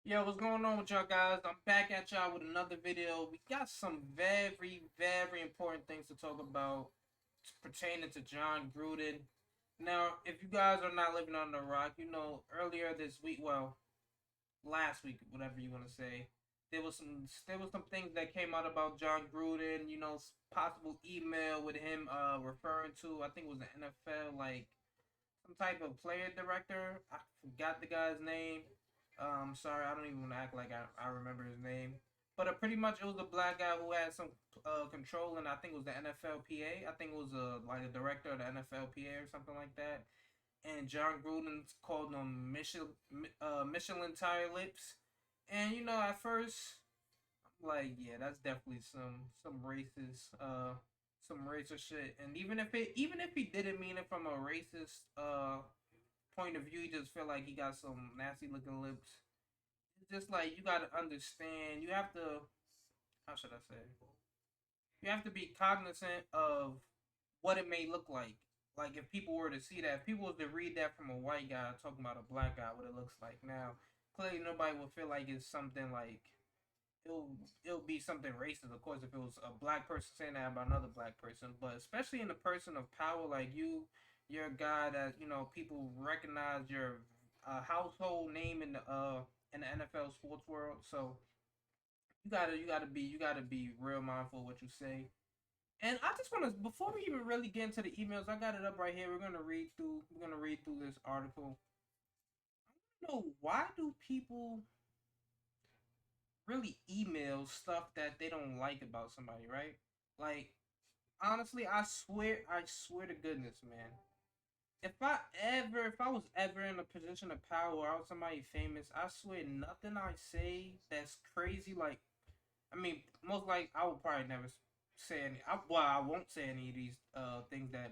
Yo, what's going on with y'all guys? I'm back at y'all with another video. We got some very important things to talk about pertaining to Jon Gruden. Now, if you guys are not living on the rock, earlier this week, well, last week, whatever you want to say, there was some things that came out about Jon Gruden. Possible email with him referring to, I think it was the NFL, like some type of player director. I forgot the guy's name. Sorry, I don't even want to act like I remember his name. But pretty much it was a black guy who had some control, and I think it was the NFLPA. I think it was like a director of the NFLPA or something like that. And Jon Gruden called them Michelin tire lips. And at first, I'm like, yeah, that's definitely some racist shit. And even if he didn't mean it from a racist point of view, you just feel like he got some nasty looking lips. It's just like you gotta understand. You have to, how should I say? You have to be cognizant of what it may look like. Like if people were to see that, if people were to read that from a white guy talking about a black guy, what it looks like now, clearly nobody would feel like it's something like it'll it'll be something racist, of course, if it was a black person saying that about another black person. But especially in a person of power like you're a guy that people recognize your household name in the NFL sports world. So you gotta be real mindful of what you say. And I just want to, before we even really get into the emails, I got it up right here. We're gonna read through this article. I don't know, why do people really email stuff that they don't like about somebody, right? Like, honestly, I swear to goodness, man. If I was ever in a position of power or I was somebody famous, I swear nothing I say that's crazy. Like, I mean, most like I would probably never say any. I won't say any of these things that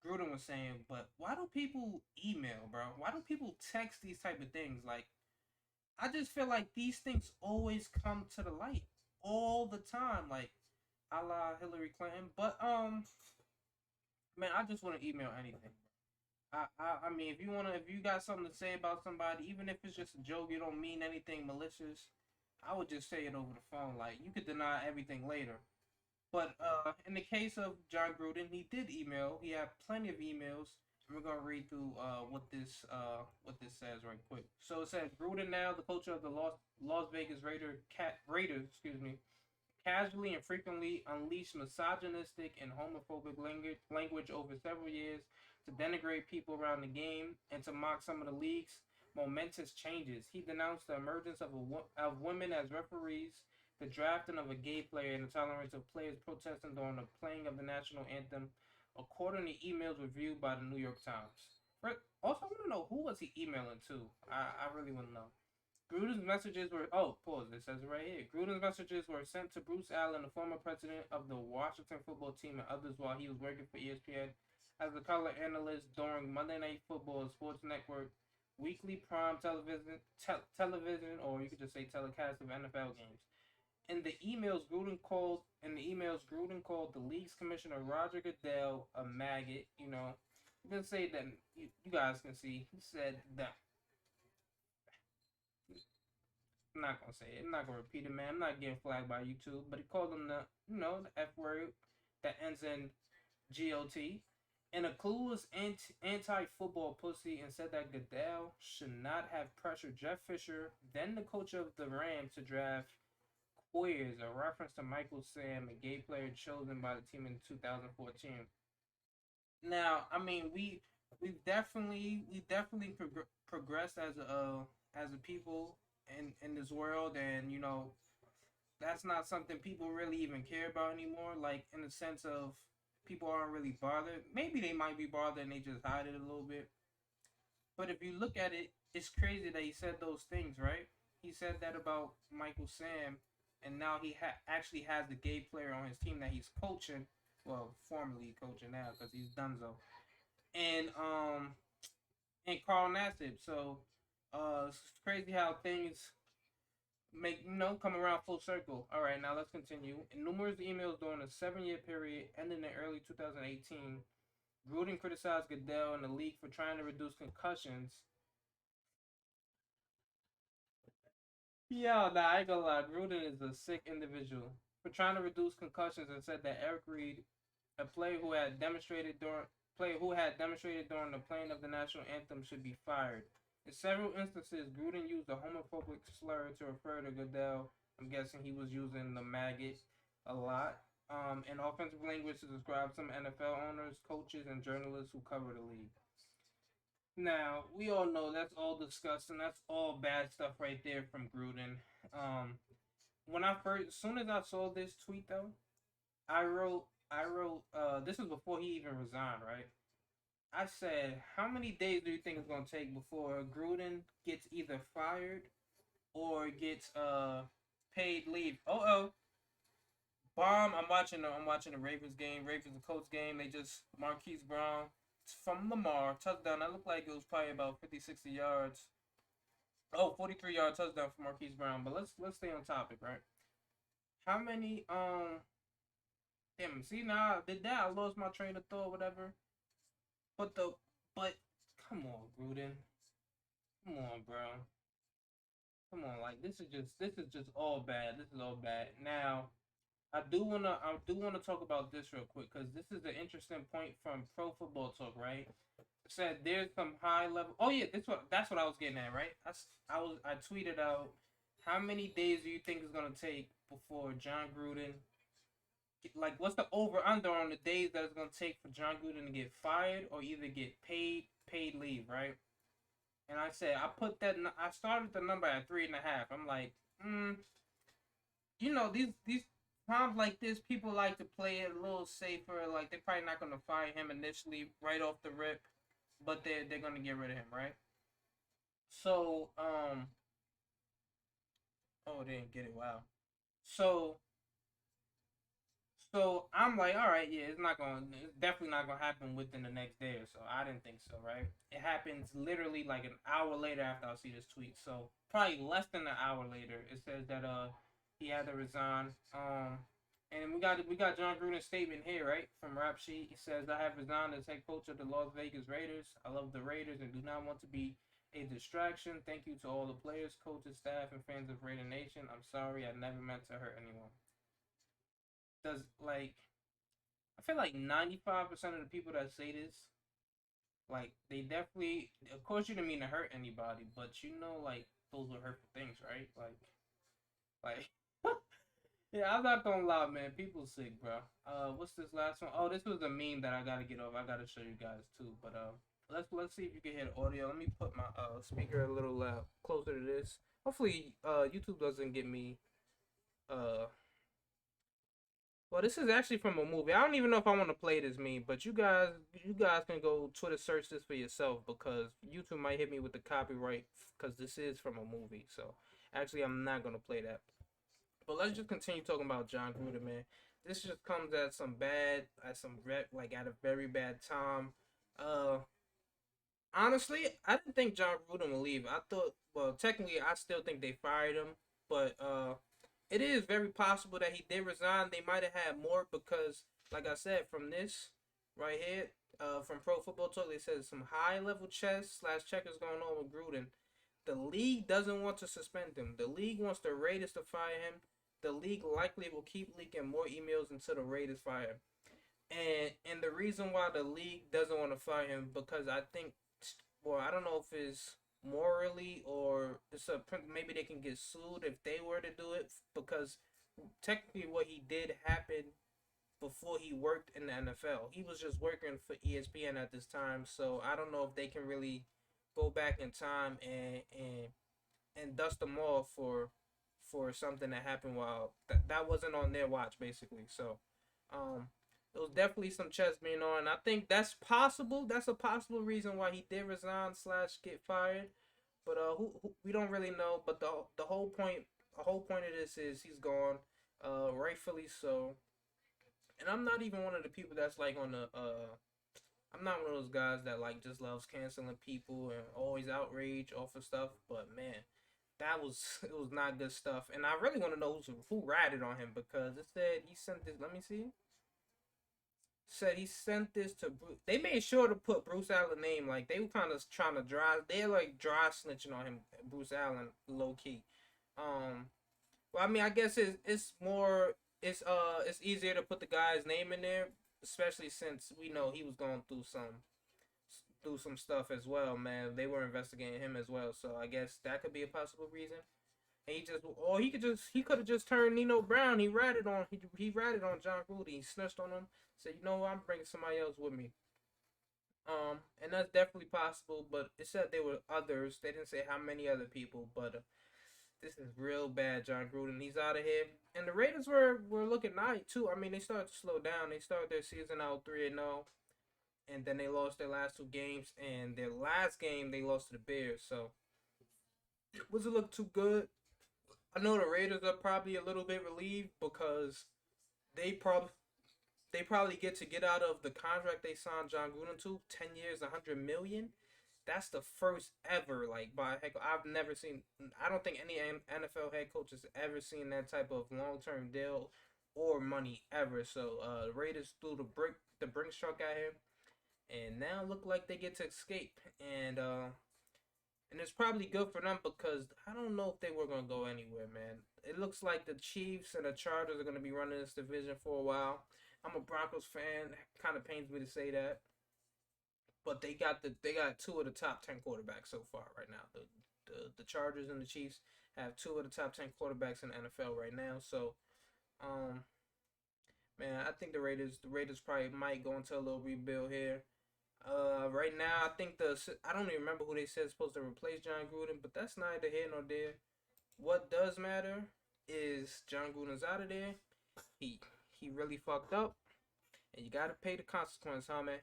Gruden was saying. But why do people email, bro? Why do people text these type of things? Like, I just feel like these things always come to the light all the time, like a la Hillary Clinton. But man, I just want to email anything. I mean, if you got something to say about somebody, even if it's just a joke, you don't mean anything malicious. I would just say it over the phone. Like you could deny everything later. But in the case of Jon Gruden, he did email. He had plenty of emails. And we're gonna read through what this says right quick. So it says Gruden, now the coach of the Las Vegas Raiders, casually and frequently unleashed misogynistic and homophobic language over several years to denigrate people around the game and to mock some of the league's momentous changes. He denounced the emergence of women as referees, the drafting of a gay player, and the tolerance of players protesting during the playing of the national anthem, according to emails reviewed by the New York Times. Also, I want to know, who was he emailing to? I really want to know. Gruden's messages were, oh, pause, it says it right here. Gruden's messages were sent to Bruce Allen, the former president of the Washington football team, and others while he was working for ESPN as a color analyst during Monday Night Football Sports Network weekly prime television, or you could just say telecast of NFL games. In the emails, Gruden called the league's commissioner Roger Goodell a maggot. You can say that, you guys can see. He said that, I'm not gonna say it. I'm not gonna repeat it, man. I'm not getting flagged by YouTube. But he called him the F word that ends in GOT. And a clueless anti-football pussy, and said that Goodell should not have pressured Jeff Fisher, then the coach of the Rams, to draft Queers, a reference to Michael Sam, a gay player chosen by the team in 2014. Now, I mean, we've definitely progressed as a people in this world, and that's not something people really even care about anymore. Like in the sense of people aren't really bothered. Maybe they might be bothered and they just hide it a little bit. But if you look at it, it's crazy that he said those things, right? He said that about Michael Sam, and now he actually has the gay player on his team that he's coaching. Well, formerly coaching now because he's done so. And Carl Nassib. So it's crazy how things come around full circle. All right, now let's continue. In numerous emails during a 7-year period ending in early 2018, Gruden criticized Goodell and the league for trying to reduce concussions Yo, nah, I ain't gonna lie. Gruden is a sick individual for trying to reduce concussions and said that Eric Reed, a player who had demonstrated during the playing of the national anthem, should be fired. In several instances, Gruden used a homophobic slur to refer to Goodell. I'm guessing he was using the maggot a lot. And offensive language to describe some NFL owners, coaches, and journalists who cover the league. Now, we all know that's all disgusting. That's all bad stuff right there from Gruden. Um, as soon as I saw this tweet though, this was before he even resigned, right? I said, how many days do you think it's gonna take before Gruden gets either fired or gets paid leave? Oh, bomb! I'm watching the Ravens game, Ravens and Colts game. They just Marquise Brown from Lamar touchdown. That looked like it was probably about 50, 60 yards. Oh, 43-yard touchdown for Marquise Brown. But let's stay on topic, right? How many damn, see now I did that. I lost my train of thought, whatever. But the but come on, Gruden. Come on, bro. Come on, like this is just all bad. This is all bad. Now, I do wanna talk about this real quick because this is an interesting point from Pro Football Talk, right? It said there's some high level. Oh yeah, that's what I was getting at, right? I tweeted out how many days do you think it's gonna take before Jon Gruden, like what's the over under on the days that it's gonna take for Jon Gruden to get fired or either get paid leave, right? And I said I started the number at 3.5. I'm like, these times like this, people like to play it a little safer. Like they're probably not gonna fire him initially right off the rip, but they're gonna get rid of him, right? So oh, they didn't get it. Wow. So So I'm like, all right, yeah, it's definitely not gonna happen within the next day or so. I didn't think so, right? It happens literally like an hour later after I see this tweet. So probably less than an hour later, it says that he had to resign. And we got Jon Gruden's statement here, right, from Rap Sheet. He says, "I have resigned as head coach of the Las Vegas Raiders. I love the Raiders and do not want to be a distraction. Thank you to all the players, coaches, staff, and fans of Raider Nation. I'm sorry, I never meant to hurt anyone." Does like I feel like 95% of the people that say this, like they definitely, of course, you didn't mean to hurt anybody, but like those were hurtful things, right? Like, yeah, I'm not gonna lie, man. People sick, bro. What's this last one? Oh, this was a meme that I gotta get off. I gotta show you guys too. But let's see if you can hear the audio. Let me put my speaker a little closer to this. Hopefully, YouTube doesn't get me uh well, this is actually from a movie. I don't even know if I want to play this meme, but you guys can go Twitter search this for yourself because YouTube might hit me with the copyright because this is from a movie. So actually, I'm not gonna play that. But let's just continue talking about Jon Gruden, man. This just comes at a very bad time. Uh, Honestly, I didn't think Jon Gruden would leave. I thought, well, technically, I still think they fired him, but it is very possible that he did resign. They might have had more because, like I said, from this right here, from Pro Football Talk, they said some high level chess slash checkers going on with Gruden. The league doesn't want to suspend him. The league wants the Raiders to fire him. The league likely will keep leaking more emails until the Raiders fire him. And the reason why the league doesn't want to fire him because I think, well, I don't know if it's morally or maybe they can get sued if they were to do it because technically what he did happened before he worked in the NFL. He was just working for ESPN at this time, so I don't know if they can really go back in time and dust them off for something that happened while that wasn't on their watch basically. So um there was definitely some chess being on. I think that's possible. That's a possible reason why he did resign slash get fired. But we don't really know. But the whole point of this is he's gone, rightfully so. And I'm not even one of the people that's like on the I'm not one of those guys that like just loves canceling people and always outrage off of stuff. But man, that was it was not good stuff. And I really want to know who ratted on him because it said he sent this. Let me see. Said he sent this to Bruce. They made sure to put Bruce Allen's name. Like they were kind of trying to dry. They're like dry snitching on him, Bruce Allen, low key. Well, I mean, I guess it's more it's easier to put the guy's name in there, especially since we know he was going through some stuff as well, man. They were investigating him as well, so I guess that could be a possible reason. And he could have just turned Nino Brown. He ratted on Jon Gruden. He snitched on him. Said, you know what, I'm bringing somebody else with me. And that's definitely possible, but it said there were others. They didn't say how many other people, but this is real bad, Jon Gruden. He's out of here. And the Raiders were looking nice too. I mean, they started to slow down. They started their season out 3-0, and then they lost their last two games. And their last game they lost to the Bears. So it wasn't look too good. I know the Raiders are probably a little bit relieved because they probably they probably get out of the contract they signed Jon Gruden to, 10 years, 100 million. That's the first ever, like, by heck, I've never seen. I don't think any NFL head coach has ever seen that type of long term deal or money ever. So the Raiders threw the brink truck at him, and now look like they get to escape. And it's probably good for them because I don't know if they were gonna go anywhere, man. It looks like the Chiefs and the Chargers are gonna be running this division for a while. I'm a Broncos fan. It kind of pains me to say that, but they got two of the top 10 quarterbacks so far right now. The Chargers and the Chiefs have two of the top 10 quarterbacks in the NFL right now. So, um, man, I think the Raiders probably might go into a little rebuild here. Right now, I think I don't even remember who they said is supposed to replace Jon Gruden, but that's neither here nor there. What does matter is Jon Gruden's out of there. He he really fucked up, and you gotta pay the consequence, huh, man?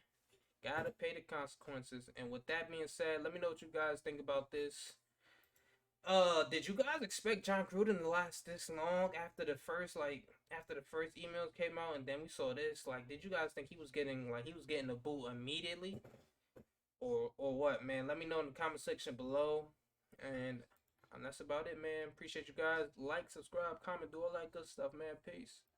Gotta pay the consequences. And with that being said, let me know what you guys think about this. Did you guys expect Jon Gruden to last this long after the first emails came out and then we saw this? Like, did you guys think he was getting the boot immediately? Or what, man? Let me know in the comment section below. And that's about it, man. Appreciate you guys. Like, subscribe, comment, do all that good stuff, man. Peace.